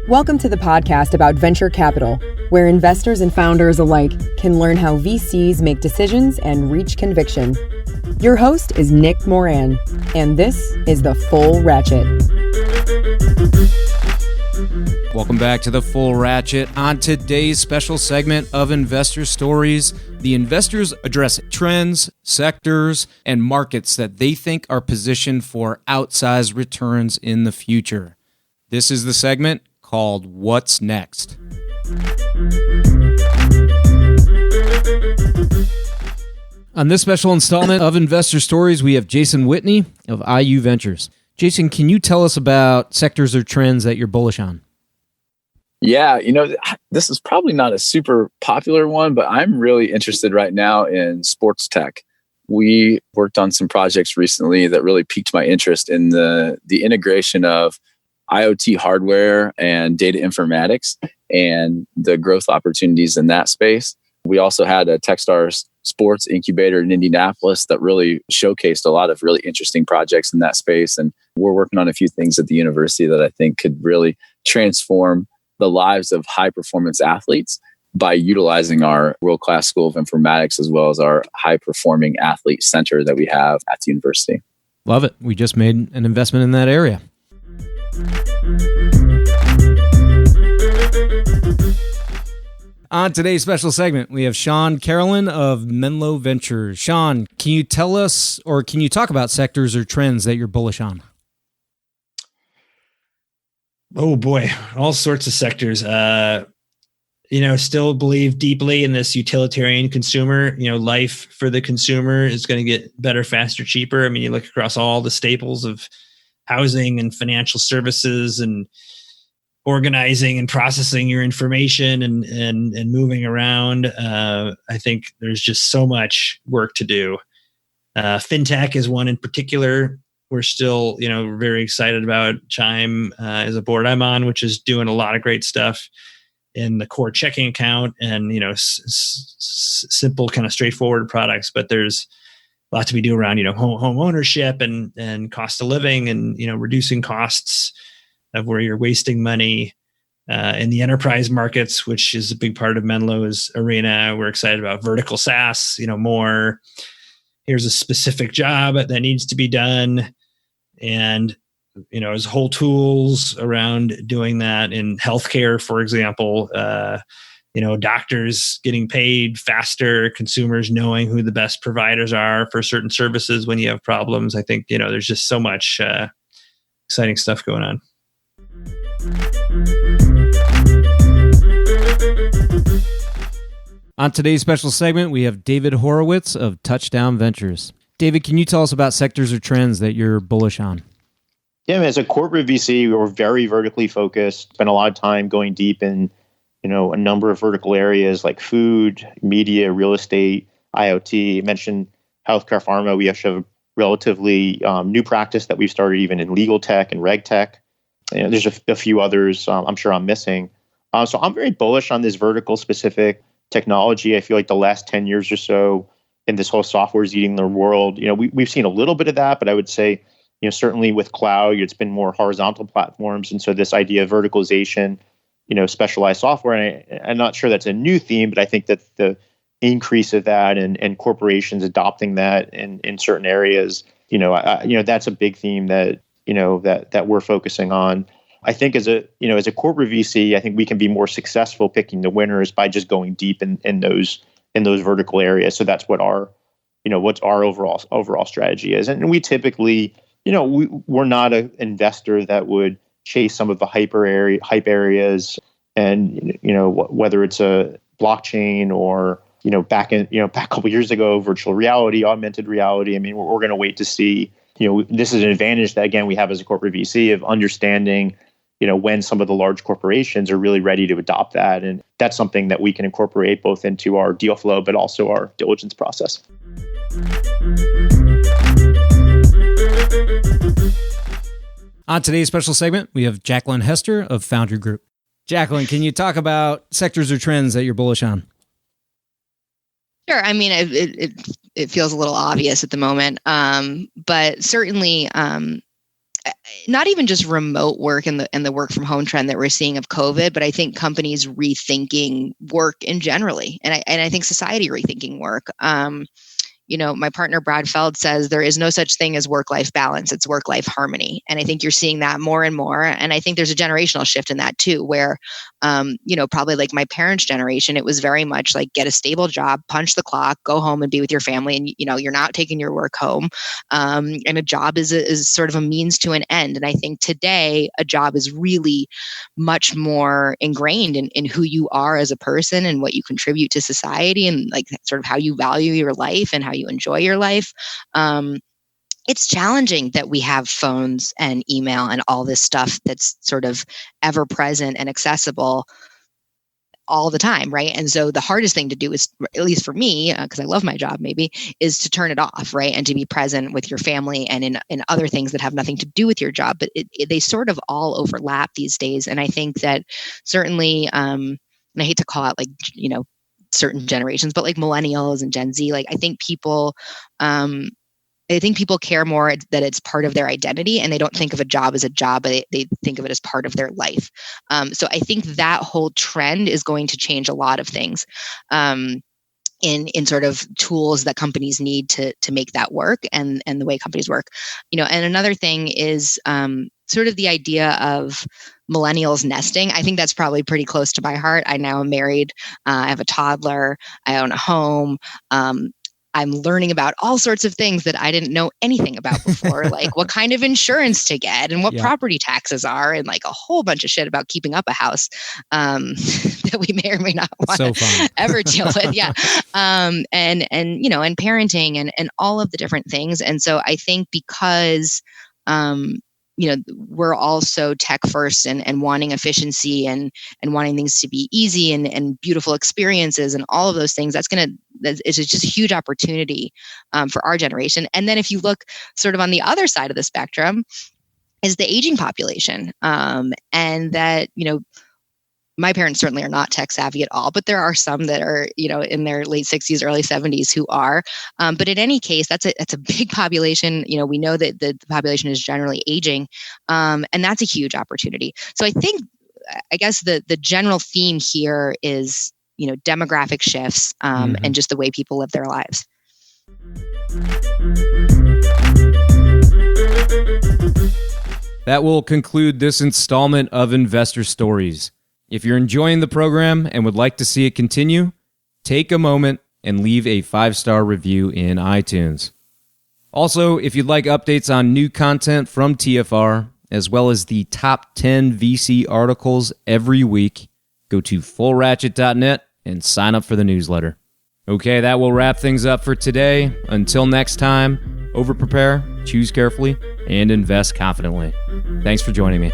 Welcome to the podcast about venture capital, where investors and founders alike can learn how VCs make decisions and reach conviction. Your host is Nick Moran, and this is The Full Ratchet. Welcome back to The Full Ratchet. On today's special segment of Investor Stories, the investors address trends, sectors, and markets that they think are positioned for outsized returns in the future. This is the segment called What's Next? On this special installment of Investor Stories, we have Jason Whitney of IU Ventures. Jason, can you tell us about sectors or trends that you're bullish on? Yeah, this is probably not a super popular one, but I'm really interested right now in sports tech. We worked on some projects recently that really piqued my interest in the integration of IoT hardware and data informatics and the growth opportunities in that space. We also had a Techstars sports incubator in Indianapolis that really showcased a lot of really interesting projects in that space. And we're working on a few things at the university that I think could really transform the lives of high performance athletes by utilizing our world-class School of Informatics as well as our high performing athlete center that we have at the university. Love it. We just made an investment in that area. On today's special segment, we have Shawn Carolan of Menlo Ventures. Shawn, can you tell us or can you talk about sectors or trends that you're bullish on? Oh boy, all sorts of sectors. Still believe deeply in this utilitarian consumer. Life for the consumer is going to get better, faster, cheaper. I mean, you look across all the staples of housing and financial services and organizing and processing your information and moving around. I think there's just so much work to do. Fintech is one in particular. We're still, very excited about. Chime is a board I'm on, which is doing a lot of great stuff in the core checking account and, simple kind of straightforward products. But there's a lot to be do around, home ownership and cost of living and, reducing costs of where you're wasting money in the enterprise markets, which is a big part of Menlo's arena. We're excited about vertical SaaS, more. Here's a specific job that needs to be done. And, there's whole tools around doing that in healthcare, for example, doctors getting paid faster, consumers knowing who the best providers are for certain services when you have problems. I think, there's just so much exciting stuff going on. On today's special segment, we have David Horowitz of Touchdown Ventures. David, can you tell us about sectors or trends that you're bullish on? Yeah, as a corporate VC, we're very vertically focused, spend a lot of time going deep in, a number of vertical areas like food, media, real estate, IoT. You mentioned healthcare, pharma. We actually have a relatively new practice that we've started even in legal tech and reg tech. There's a few others I'm sure I'm missing. So I'm very bullish on this vertical specific technology. I feel like the last 10 years or so in this whole software is eating the world. We've seen a little bit of that, but I would say, certainly with cloud, it's been more horizontal platforms. And so this idea of verticalization, specialized software, and I'm not sure that's a new theme, but I think that the increase of that and corporations adopting that in certain areas, that's a big theme that, that we're focusing on. I think as a corporate VC, I think we can be more successful picking the winners by just going deep in those vertical areas. So that's what our overall strategy is. And we typically, we're not an investor that would chase some of the hype areas, and whether it's a blockchain or back a couple years ago, virtual reality, augmented reality. I mean, we're going to wait to see. This is an advantage that again we have as a corporate VC of understanding when some of the large corporations are really ready to adopt that. And that's something that we can incorporate both into our deal flow, but also our diligence process. On today's special segment, we have Jaclyn Hester of Foundry Group. Jaclyn, can you talk about sectors or trends that you're bullish on? Sure. I mean, it feels a little obvious at the moment, but certainly not even just remote work and the work from home trend that we're seeing of COVID, but I think companies rethinking work in generally. And I think society rethinking work. My partner, Brad Feld, says there is no such thing as work-life balance. It's work-life harmony. And I think you're seeing that more and more. And I think there's a generational shift in that too, where, probably like my parents' generation, it was very much like get a stable job, punch the clock, go home and be with your family. And, you're not taking your work home. And a job is sort of a means to an end. And I think today a job is really much more ingrained in who you are as a person and what you contribute to society and like sort of how you value your life and how you enjoy your life. It's challenging that we have phones and email and all this stuff that's sort of ever present and accessible all the time, right? And so the hardest thing to do is, at least for me, because I love my job maybe, is to turn it off, right? And to be present with your family and in other things that have nothing to do with your job. But they sort of all overlap these days. And I think that certainly, and I hate to call out certain generations, but like millennials and Gen Z, like I think people care more that it's part of their identity and they don't think of a job as a job, but they think of it as part of their life. So I think that whole trend is going to change a lot of things in sort of tools that companies need to make that work and the way companies work. And another thing is sort of the idea of millennials nesting. I think that's probably pretty close to my heart. I now am married. I have a toddler. I own a home. I'm learning about all sorts of things that I didn't know anything about before, like what kind of insurance to get and what property taxes are, and like a whole bunch of shit about keeping up a house that we may or may not want to ever deal with. Yeah. And parenting and all of the different things. And so I think because, we're also tech first and wanting efficiency and wanting things to be easy and beautiful experiences and all of those things, it's just a huge opportunity for our generation. And then if you look sort of on the other side of the spectrum is the aging population. And that, my parents certainly are not tech savvy at all, but there are some that are, in their late 60s, early 70s who are. But in any case, that's a big population. We know that the population is generally aging, and that's a huge opportunity. So I guess the general theme here is, demographic shifts and just the way people live their lives. That will conclude this installment of Investor Stories. If you're enjoying the program and would like to see it continue, take a moment and leave a 5-star review in iTunes. Also, if you'd like updates on new content from TFR, as well as the top 10 VC articles every week, go to fullratchet.net and sign up for the newsletter. Okay, that will wrap things up for today. Until next time, over-prepare, choose carefully, and invest confidently. Thanks for joining me.